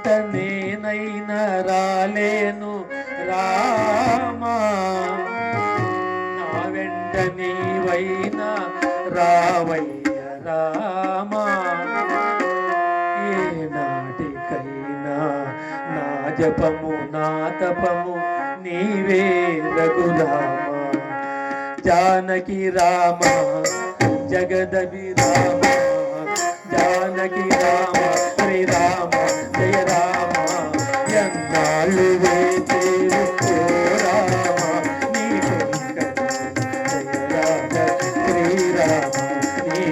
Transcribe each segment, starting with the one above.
వెంట నేనైనా రాలేను రామా, నా వెంట నీవైనా రావయ్య రామా. ఏనాటికైనా నా జపము నా తపము నీవే రఘురామ. జానకి రామ జగదవి రామ, జానకి రామ శ్రీరామ జయ రామ. ఎన్నాళ్ళు వేచేరు రామ, నీ జయ రామ శ్రీరామ, నీ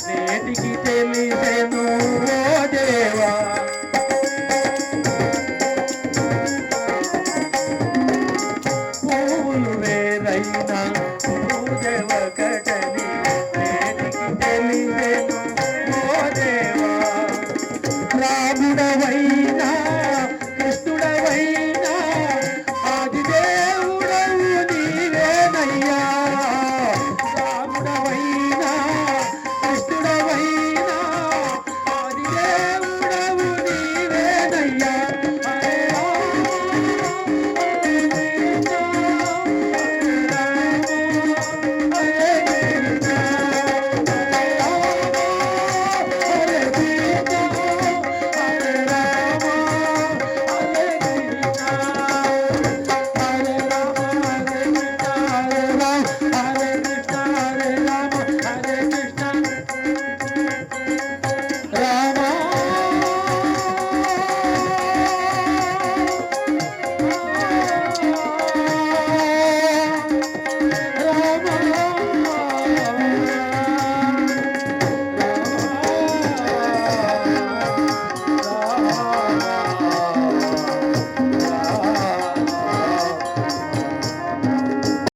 నేటికి తెలిసెను ఓ దేవా. పువ్వులు వేరైనా పూజ ఒకటని